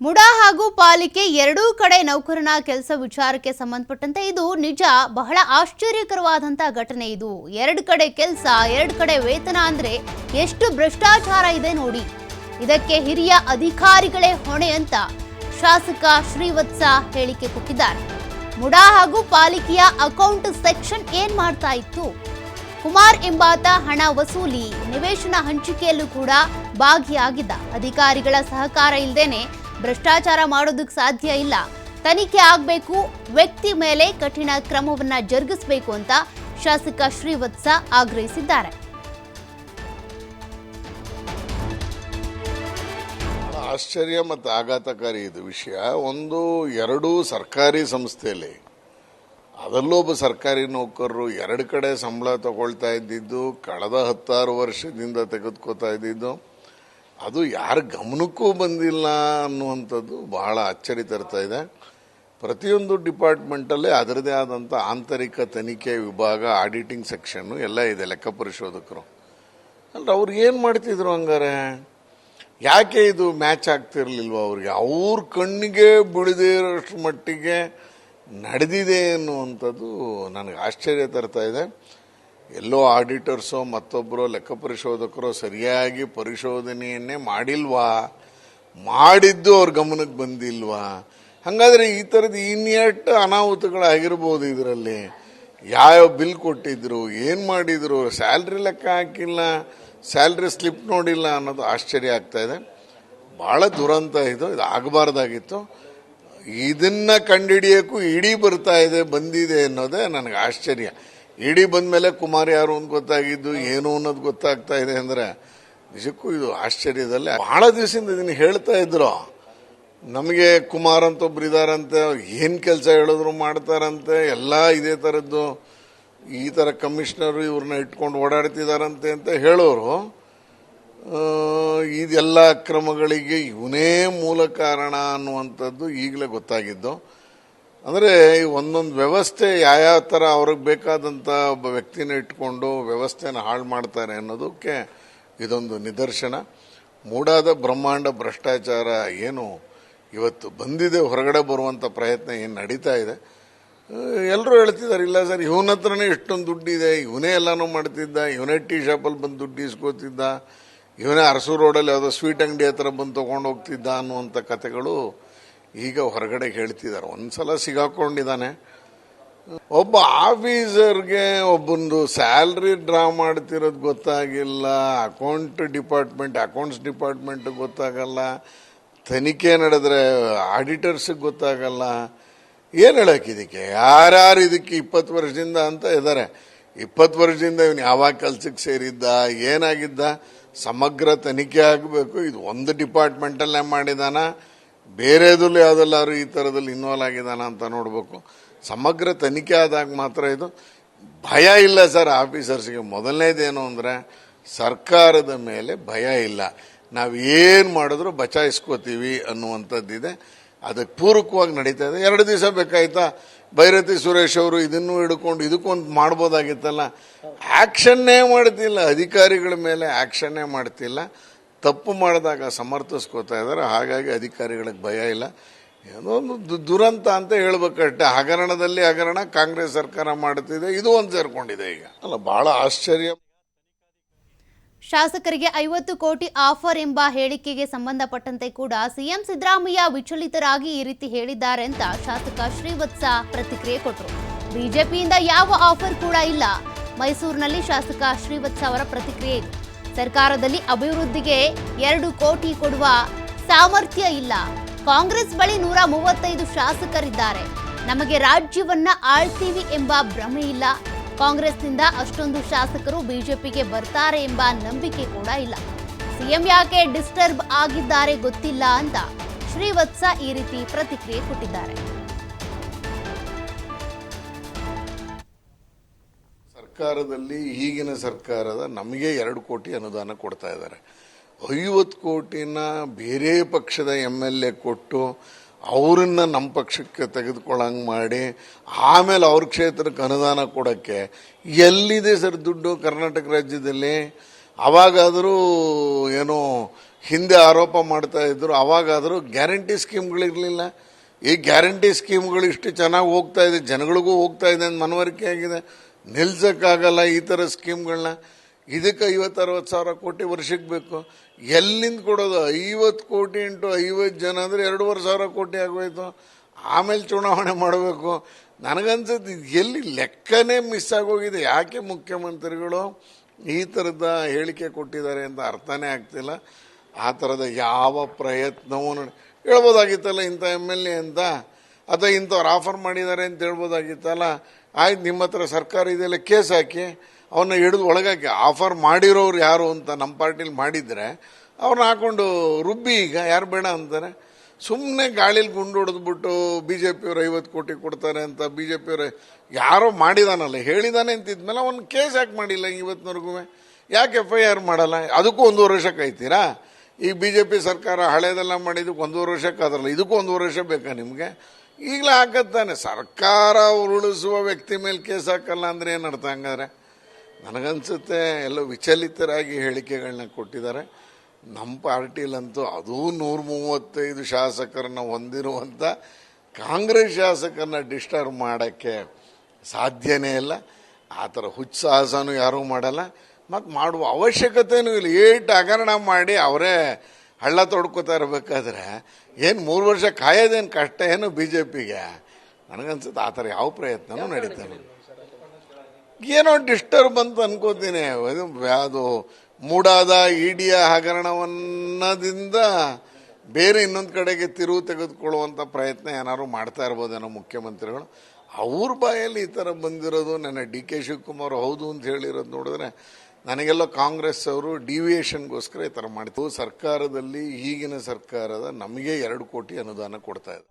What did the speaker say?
ಮುಡಾ ಹಾಗೂ ಪಾಲಿಕೆ ಎರಡೂ ಕಡೆ ನೌಕರನ ಕೆಲಸ ವಿಚಾರಕ್ಕೆ ಸಂಬಂಧಪಟ್ಟಂತೆ ಇದು ನಿಜ ಬಹಳ ಆಶ್ಚರ್ಯಕರವಾದಂತ ಘಟನೆ. ಇದು ಎರಡು ಕಡೆ ಕೆಲಸ, ಎರಡು ಕಡೆ ವೇತನ ಅಂದ್ರೆ ಎಷ್ಟು ಭ್ರಷ್ಟಾಚಾರ ಇದೆ ನೋಡಿ. ಇದಕ್ಕೆ ಹಿರಿಯ ಅಧಿಕಾರಿಗಳೇ ಹೊಣೆ ಅಂತ ಶಾಸಕ ಶ್ರೀವತ್ಸ ಹೇಳಿಕೆ ಕೊಟ್ಟಿದ್ದಾರೆ. ಮುಡಾ ಹಾಗೂ ಪಾಲಿಕೆಯ ಅಕೌಂಟ್ ಸೆಕ್ಷನ್ ಏನ್ ಮಾಡ್ತಾ ಇತ್ತು? ಕುಮಾರ್ ಎಂಬಾತ ಹಣ ವಸೂಲಿ, ನಿವೇಶನ ಹಂಚಿಕೆಯಲ್ಲೂ ಕೂಡ ಭಾಗಿಯಾಗಿದ್ದ. ಅಧಿಕಾರಿಗಳ ಸಹಕಾರ ಇಲ್ಲದೇನೆ ಭ್ರಷ್ಟಾಚಾರ ಮಾಡೋದಕ್ಕೆ ಸಾಧ್ಯ ಇಲ್ಲ. ತನಿಖೆ ಆಗಬೇಕು, ವ್ಯಕ್ತಿ ಮೇಲೆ ಕಠಿಣ ಕ್ರಮವನ್ನ ಜರುಗಿಸಬೇಕು ಅಂತ ಶಾಸಕ ಶ್ರೀವತ್ಸ ಆಗ್ರಹಿಸಿದ್ದಾರೆ. ಆಶ್ಚರ್ಯ ಮತ್ತು ಆಘಾತಕಾರಿ ಇದು ವಿಷಯ. ಒಂದು ಎರಡೂ ಸರ್ಕಾರಿ ಸಂಸ್ಥೆಯಲ್ಲಿ, ಅದರಲ್ಲೂ ಒಬ್ಬ ಸರ್ಕಾರಿ ನೌಕರರು ಎರಡು ಕಡೆ ಸಂಬಳ ತಗೊಳ್ತಾ ಇದ್ದಿದ್ದು, ಕಳೆದ 16 ವರ್ಷದಿಂದ ತೆಗೆದುಕೋತಾ ಇದ್ದಿದ್ದು, ಅದು ಯಾರ ಗಮನಕ್ಕೂ ಬಂದಿಲ್ಲ ಅನ್ನುವಂಥದ್ದು ಬಹಳ ಅಚ್ಚರಿ ತರ್ತಾ ಇದೆ. ಪ್ರತಿಯೊಂದು ಡಿಪಾರ್ಟ್ಮೆಂಟಲ್ಲೇ ಅದರದೇ ಆದಂಥ ಆಂತರಿಕ ತನಿಖೆ ವಿಭಾಗ, ಆಡಿಟಿಂಗ್ ಸೆಕ್ಷನ್ನು ಎಲ್ಲ ಇದೆ. ಲೆಕ್ಕ ಪರಿಶೋಧಕರು ಅಂದ್ರೆ ಅವ್ರು ಏನು ಮಾಡ್ತಿದ್ರು ಹಂಗಾರೆ? ಯಾಕೆ ಇದು ಮ್ಯಾಚ್ ಆಗ್ತಿರ್ಲಿಲ್ವ ಅವ್ರಿಗೆ? ಅವ್ರ ಕಣ್ಣಿಗೆ ಬಿಡದೇ ಇರೋಷ್ಟು ಮಟ್ಟಿಗೆ ನಡೆದಿದೆ ಅನ್ನುವಂಥದ್ದು ನನಗೆ ಆಶ್ಚರ್ಯ ತರ್ತಾ ಇದೆ. ಎಲ್ಲೋ ಆಡಿಟರ್ಸೋ ಮತ್ತೊಬ್ಬರೋ ಲೆಕ್ಕ ಪರಿಶೋಧಕರೋ ಸರಿಯಾಗಿ ಪರಿಶೋಧನೆಯನ್ನೇ ಮಾಡಿಲ್ವಾ, ಮಾಡಿದ್ದು ಅವ್ರ ಗಮನಕ್ಕೆ ಬಂದಿಲ್ವಾ? ಹಾಗಾದ್ರೆ ಈ ಥರದ್ದು ಇನ್ನೆಷ್ಟು ಅನಾಹುತಗಳಾಗಿರ್ಬೋದು. ಇದರಲ್ಲಿ ಯಾವ ಬಿಲ್ ಕೊಟ್ಟಿದ್ರು, ಏನು ಮಾಡಿದ್ರು, ಸ್ಯಾಲ್ರಿ ಲೆಕ್ಕ ಹಾಕಿಲ್ಲ, ಸ್ಯಾಲ್ರಿ ಸ್ಲಿಪ್ ನೋಡಿಲ್ಲ ಅನ್ನೋದು ಆಶ್ಚರ್ಯ ಆಗ್ತಾ ಇದೆ. ಭಾಳ ದುರಂತ ಇದು ಆಗಬಾರ್ದಾಗಿತ್ತು. ಇದನ್ನ ಕಂಡುಹಿಡಿಯೋಕ್ಕೂ ಇಡೀ ಬರ್ತಾ ಇದೆ, ಬಂದಿದೆ ಅನ್ನೋದೇ ನನಗೆ ಆಶ್ಚರ್ಯ. ಇಡೀ ಬಂದ ಮೇಲೆ ಕುಮಾರ್ ಯಾರು ಅಂತ ಗೊತ್ತಾಗಿದ್ದು, ಏನು ಅನ್ನೋದು ಗೊತ್ತಾಗ್ತಾ ಇದೆ ಅಂದರೆ ನಿಜಕ್ಕೂ ಇದು ಆಶ್ಚರ್ಯದಲ್ಲೇ. ಬಹಳ ದಿವಸದಿಂದ ಇದನ್ನು ಹೇಳ್ತಾ ಇದ್ರು. ನಮಗೆ ಕುಮಾರ್ ಅಂತ ಒಬ್ರು ಇದಾರಂತೆ, ಏನು ಕೆಲಸ ಹೇಳಿದ್ರು ಮಾಡ್ತಾರಂತೆ, ಎಲ್ಲ ಇದೇ ಥರದ್ದು, ಈ ಥರ ಕಮಿಷನರು ಇವ್ರನ್ನ ಇಟ್ಕೊಂಡು ಓಡಾಡ್ತಿದಾರಂತೆ ಅಂತ ಹೇಳೋರು. ಇದೆಲ್ಲ ಅಕ್ರಮಗಳಿಗೆ ಇವನೇ ಮೂಲ ಕಾರಣ ಅನ್ನುವಂಥದ್ದು ಈಗಲೇ ಗೊತ್ತಾಗಿದ್ದು. ಅಂದರೆ ಒಂದೊಂದು ವ್ಯವಸ್ಥೆ ಯಾವ ಥರ ಅವ್ರಿಗೆ ಬೇಕಾದಂಥ ಒಬ್ಬ ವ್ಯಕ್ತಿನ ಇಟ್ಕೊಂಡು ವ್ಯವಸ್ಥೆನ ಹಾಳು ಮಾಡ್ತಾರೆ ಅನ್ನೋದಕ್ಕೆ ಇದೊಂದು ನಿದರ್ಶನ. ಮೂಡಾದ ಬ್ರಹ್ಮಾಂಡ ಭ್ರಷ್ಟಾಚಾರ ಏನು ಇವತ್ತು ಬಂದಿದೆ, ಹೊರಗಡೆ ಬರುವಂಥ ಪ್ರಯತ್ನ ಏನು ನಡೀತಾ ಇದೆ. ಎಲ್ಲರೂ ಹೇಳ್ತಿದ್ದಾರೆ, ಇಲ್ಲ ಸರ್ ಇವನ ಹತ್ರನೇ ಎಷ್ಟೊಂದು ದುಡ್ಡಿದೆ, ಇವನೇ ಎಲ್ಲನೂ ಮಾಡ್ತಿದ್ದ, ಇವನೇ ಟೀ ಶಾಪಲ್ಲಿ ಬಂದು ದುಡ್ಡು ಇಸ್ಕೋತಿದ್ದ, ಇವನೇ ಅರಸೂರು ರೋಡಲ್ಲಿ ಯಾವುದೋ ಸ್ವೀಟ್ ಅಂಗಡಿ ಹತ್ರ ಬಂದು ತೊಗೊಂಡು ಹೋಗ್ತಿದ್ದ ಅನ್ನುವಂಥ ಕಥೆಗಳು ಈಗ ಹೊರಗಡೆ ಹೇಳ್ತಿದ್ದಾರೆ. ಒಂದ್ಸಲ ಸಿಗಾಕೊಂಡಿದ್ದಾನೆ. ಒಬ್ಬ ಆಫೀಸರ್ಗೆ ಒಬ್ಬಂದು ಸ್ಯಾಲ್ರಿ ಡ್ರಾ ಮಾಡ್ತಿರೋದು ಗೊತ್ತಾಗಿಲ್ಲ, ಅಕೌಂಟ್ಸ್ ಡಿಪಾರ್ಟ್ಮೆಂಟ್ ಗೊತ್ತಾಗಲ್ಲ, ತನಿಖೆ ನಡೆದ್ರೆ ಆಡಿಟರ್ಸ್ಗೆ ಗೊತ್ತಾಗಲ್ಲ. ಏನು ಹೇಳಕ್ಕೆ ಇದಕ್ಕೆ? ಯಾರ್ಯಾರು ಇದಕ್ಕೆ 20 ವರ್ಷದಿಂದ ಅಂತ ಇದ್ದಾರೆ. 20 ವರ್ಷದಿಂದ ಇವನು ಯಾವಾಗ ಕೆಲ್ಸಕ್ಕೆ ಸೇರಿದ್ದ, ಏನಾಗಿದ್ದ, ಸಮಗ್ರ ತನಿಖೆ ಆಗಬೇಕು. ಇದು ಒಂದು ಡಿಪಾರ್ಟ್ಮೆಂಟಲ್ಲೇ ಮಾಡಿದಾನ, ಬೇರೆದಲ್ಲೂ ಯಾವುದೆಲ್ಲಾರು ಈ ಥರದಲ್ಲಿ ಇನ್ವಾಲ್ವ್ ಆಗಿದಾನ ಅಂತ ನೋಡಬೇಕು. ಸಮಗ್ರ ತನಿಖೆ ಆದಾಗ ಮಾತ್ರ ಇದು. ಭಯ ಇಲ್ಲ ಸರ್ ಆಫೀಸರ್ಸ್ಗೆ. ಮೊದಲನೇದೇನು ಅಂದರೆ ಸರ್ಕಾರದ ಮೇಲೆ ಭಯ ಇಲ್ಲ. ನಾವು ಏನು ಮಾಡಿದ್ರು ಬಚಾಯಿಸ್ಕೋತೀವಿ ಅನ್ನುವಂಥದ್ದಿದೆ. ಅದಕ್ಕೆ ಪೂರಕವಾಗಿ ನಡೀತಾ ಇದೆ. 2 ದಿವಸ ಬೇಕಾಯ್ತಾ ಭೈರತಿ ಸುರೇಶ್ ಅವರು ಇದನ್ನು ಹಿಡ್ಕೊಂಡು ಇದಕ್ಕೊಂದು ಮಾಡ್ಬೋದಾಗಿತ್ತಲ್ಲ. ಆ್ಯಕ್ಷನ್ನೇ ಮಾಡ್ತಿಲ್ಲ, ಅಧಿಕಾರಿಗಳ ಮೇಲೆ ಆ್ಯಕ್ಷನ್ನೇ ಮಾಡ್ತಿಲ್ಲ. ತಪ್ಪು ಮಾಡಿದಾಗ ಸಮರ್ಥಿಸ್ಕೋತಾ ಇದ್ದಾರೆ. ಹಾಗಾಗಿ ಅಧಿಕಾರಿಗಳಿಗೆ ಭಯ ಇಲ್ಲ. ಏನೋ ಒಂದು ದುರಂತ ಅಂತ ಹೇಳ್ಬೇಕಷ್ಟೆ. ಹಗರಣದಲ್ಲಿ ಹಗರಣ ಕಾಂಗ್ರೆಸ್ ಸರ್ಕಾರ ಮಾಡುತ್ತಿದೆ, ಇದು ಒಂದು ಸೇರ್ಕೊಂಡಿದೆ ಈಗ. ಅಲ್ಲ, ಬಹಳ ಆಶ್ಚರ್ಯ. ಶಾಸಕರಿಗೆ 50 ಕೋಟಿ ಆಫರ್ ಎಂಬ ಹೇಳಿಕೆಗೆ ಸಂಬಂಧಪಟ್ಟಂತೆ ಕೂಡ ಸಿಎಂ ಸಿದ್ದರಾಮಯ್ಯ ವಿಚಲಿತರಾಗಿ ಈ ರೀತಿ ಹೇಳಿದ್ದಾರೆ ಅಂತ ಶಾಸಕ ಶ್ರೀವತ್ಸ ಪ್ರತಿಕ್ರಿಯೆ ಕೊಟ್ಟರು. ಬಿಜೆಪಿಯಿಂದ ಯಾವ ಆಫರ್ ಕೂಡ ಇಲ್ಲ. ಮೈಸೂರಿನಲ್ಲಿ ಶಾಸಕ ಶ್ರೀವತ್ಸ ಅವರ ಪ್ರತಿಕ್ರಿಯೆ ಇದೆ. ಸರ್ಕಾರದಲ್ಲಿ ಅಭಿವೃದ್ಧಿಗೆ 2 ಕೋಟಿ ಕೊಡುವ ಸಾಮರ್ಥ್ಯ ಇಲ್ಲ. ಕಾಂಗ್ರೆಸ್ ಬಳಿ 135 ಶಾಸಕರಿದ್ದಾರೆ. ನಮಗೆ ರಾಜ್ಯವನ್ನ ಆಳ್ತೀವಿ ಎಂಬ ಭ್ರಮೆ ಇಲ್ಲ. ಕಾಂಗ್ರೆಸ್ನಿಂದ ಅಷ್ಟೊಂದು ಶಾಸಕರು ಬಿಜೆಪಿಗೆ ಬರ್ತಾರೆ ಎಂಬ ನಂಬಿಕೆ ಕೂಡ ಇಲ್ಲ. ಸಿಎಂ ಯಾಕೆ ಡಿಸ್ಟರ್ಬ್ ಆಗಿದ್ದಾರೆ ಗೊತ್ತಿಲ್ಲ ಅಂತ ಶ್ರೀವತ್ಸ ಈ ರೀತಿ ಪ್ರತಿಕ್ರಿಯೆ ಕೊಟ್ಟಿದ್ದಾರೆ. ಸರ್ಕಾರದಲ್ಲಿ ಈಗಿನ ಸರ್ಕಾರದ ನಮಗೆ 2 ಕೋಟಿ ಅನುದಾನ ಕೊಡ್ತಾ ಇದ್ದಾರೆ. 50 ಕೋಟಿನ ಬೇರೆ ಪಕ್ಷದ MLA ಕೊಟ್ಟು ಅವರನ್ನ ನಮ್ಮ ಪಕ್ಷಕ್ಕೆ ತೆಗೆದುಕೊಳ್ಳಂಗೆ ಮಾಡಿ ಆಮೇಲೆ ಅವ್ರ ಕ್ಷೇತ್ರಕ್ಕೆ ಅನುದಾನ ಕೊಡೋಕ್ಕೆ ಎಲ್ಲಿದೆ ಸರ್ ದುಡ್ಡು ಕರ್ನಾಟಕ ರಾಜ್ಯದಲ್ಲಿ? ಅವಾಗಾದರೂ ಏನೋ ಹಿಂದೆ ಆರೋಪ ಮಾಡ್ತಾ ಇದ್ರು. ಅವಾಗಾದರೂ ಗ್ಯಾರಂಟಿ ಸ್ಕೀಮ್ಗಳಿರಲಿಲ್ಲ. ಈ ಗ್ಯಾರಂಟಿ ಸ್ಕೀಮ್ಗಳು ಇಷ್ಟು ಚೆನ್ನಾಗಿ ಹೋಗ್ತಾ ಇದೆ, ಜನಗಳಿಗೂ ಹೋಗ್ತಾ ಇದೆ ಅಂತ ಮನವರಿಕೆ ಆಗಿದೆ. ನಿಲ್ಸಕ್ಕಾಗಲ್ಲ ಈ ಥರ ಸ್ಕೀಮ್ಗಳನ್ನ. ಇದಕ್ಕೆ 50-60 ಸಾವಿರ ಕೋಟಿ ವರ್ಷಕ್ಕೆ ಬೇಕು. ಎಲ್ಲಿಂದ ಕೊಡೋದು? 50 ಕೋಟಿ ಇಂಟು 50 ಜನ ಅಂದರೆ 2.5 ಸಾವಿರ ಕೋಟಿ ಆಗೋಯ್ತು. ಆಮೇಲೆ ಚುನಾವಣೆ ಮಾಡಬೇಕು. ನನಗನ್ಸುತ್ತೆ ಎಲ್ಲಿ ಲೆಕ್ಕನೇ ಮಿಸ್ ಆಗೋಗಿದೆ. ಯಾಕೆ ಮುಖ್ಯಮಂತ್ರಿಗಳು ಈ ಥರದ ಹೇಳಿಕೆ ಕೊಟ್ಟಿದ್ದಾರೆ ಅಂತ ಅರ್ಥನೇ ಆಗ್ತಿಲ್ಲ. ಆ ಥರದ ಯಾವ ಪ್ರಯತ್ನವೂ ಹೇಳ್ಬೋದಾಗಿತ್ತಲ್ಲ, ಇಂಥ MLA ಅಂತ, ಅಥವಾ ಇಂಥವ್ರು ಆಫರ್ ಮಾಡಿದ್ದಾರೆ ಅಂತ ಹೇಳ್ಬೋದಾಗಿತ್ತಲ್ಲ. ಆಯ್ತು, ನಿಮ್ಮ ಹತ್ರ ಸರ್ಕಾರ ಇದೆಲ್ಲ, ಕೇಸ್ ಹಾಕಿ ಅವನ್ನ ಹಿಡಿದು ಒಳಗಾಕಿ. ಆಫರ್ ಮಾಡಿರೋರು ಯಾರು ಅಂತ ನಮ್ಮ ಪಾರ್ಟಿಲಿ ಮಾಡಿದರೆ ಅವ್ರನ್ನ ಹಾಕೊಂಡು ರುಬ್ಬಿ. ಈಗ ಯಾರು ಬೇಡ ಅಂತಾರೆ? ಸುಮ್ಮನೆ ಗಾಳಿಲಿ ಗುಂಡು ಹೊಡೆದ್ಬಿಟ್ಟು BJPಯವರು 50 ಕೋಟಿ ಕೊಡ್ತಾರೆ ಅಂತ BJPಯವರು ಯಾರೋ ಮಾಡಿದಾನಲ್ಲ, ಹೇಳಿದಾನೆ ಅಂತಿದ್ಮೇಲೆ ಅವನು ಕೇಸ್ ಯಾಕೆ ಮಾಡಿಲ್ಲ ಇವತ್ತಿನವರೆಗೂ? ಯಾಕೆ FIR ಮಾಡಲ್ಲ? ಅದಕ್ಕೂ 1.5 ವರ್ಷ ಕಾಯ್ತೀರಾ? ಈ BJP ಸರ್ಕಾರ ಹಳೇದೆಲ್ಲ ಮಾಡಿದ್ದಕ್ಕೆ 1.5 ವರ್ಷಕ್ಕಾದ್ರಲ್ಲ, ಇದಕ್ಕೂ 1.5 ವರ್ಷ ಬೇಕಾ ನಿಮಗೆ? ಈಗಲೇ ಹಾಕತ್ತಾನೆ. ಸರ್ಕಾರ ಉರುಳಿಸುವ ವ್ಯಕ್ತಿ ಮೇಲೆ ಕೇಸ್ ಹಾಕಲ್ಲ ಅಂದರೆ ಏನು ಅರ್ಥ? ಹಂಗಾದ್ರೆ ನನಗನ್ಸುತ್ತೆ ಎಲ್ಲೋ ವಿಚಲಿತರಾಗಿ ಹೇಳಿಕೆಗಳನ್ನ ಕೊಟ್ಟಿದ್ದಾರೆ. ನಮ್ಮ ಪಾರ್ಟಿಲಂತೂ ಅದೂ 135 ಶಾಸಕರನ್ನ ಹೊಂದಿರುವಂಥ ಕಾಂಗ್ರೆಸ್ ಶಾಸಕರನ್ನ ಡಿಸ್ಟರ್ಬ್ ಮಾಡೋಕ್ಕೆ ಸಾಧ್ಯನೇ ಇಲ್ಲ. ಆ ಥರ ಹುಚ್ಚಾಸನೂ ಯಾರೂ ಮಾಡಲ್ಲ, ಮತ್ತು ಮಾಡುವ ಅವಶ್ಯಕತೆಯೂ ಇಲ್ಲ. ಏಟು ಹಗರಣ ಮಾಡಿ ಅವರೇ ಹಳ್ಳ ತೊಡ್ಕೋತಾ ಇರಬೇಕಾದ್ರೆ ಏನು 3 ವರ್ಷ ಕಾಯೋದೇನು ಕಷ್ಟ ಏನು BJPಗೆ? ನನಗನ್ಸುತ್ತೆ ಆ ಥರ ಯಾವ ಪ್ರಯತ್ನನೂ ನಡೀತಾನೆ. ಏನೋ ಡಿಸ್ಟರ್ಬ್ ಅಂತ ಅನ್ಕೋತೀನಿ. ಅದು ಮೂಡಾದ ED ಹಗರಣವನ್ನದಿಂದ ಬೇರೆ ಇನ್ನೊಂದು ಕಡೆಗೆ ತಿರುವು ತೆಗೆದುಕೊಳ್ಳುವಂಥ ಪ್ರಯತ್ನ ಏನಾದ್ರು ಮಾಡ್ತಾ ಇರ್ಬೋದೇನೋ ಮುಖ್ಯಮಂತ್ರಿಗಳು. ಅವ್ರ ಬಾಯಲ್ಲಿ ಈ ಥರ ಬಂದಿರೋದು, ನನ್ನ DK ಶಿವಕುಮಾರ್ ಹೌದು ಅಂತ ಹೇಳಿರೋದು ನೋಡಿದ್ರೆ ನನಗೆಲ್ಲ ಕಾಂಗ್ರೆಸ್ ಅವರು ಡಿವಿಯೇಷನ್ಗೋಸ್ಕರ ಈ ಥರ ಮಾಡ್ತೀವಿ. ಸರ್ಕಾರದಲ್ಲಿ ಈಗಿನ ಸರ್ಕಾರದ ನಮಗೆ 2 ಕೋಟಿ ಅನುದಾನ ಕೊಡ್ತಾ ಇದೆ.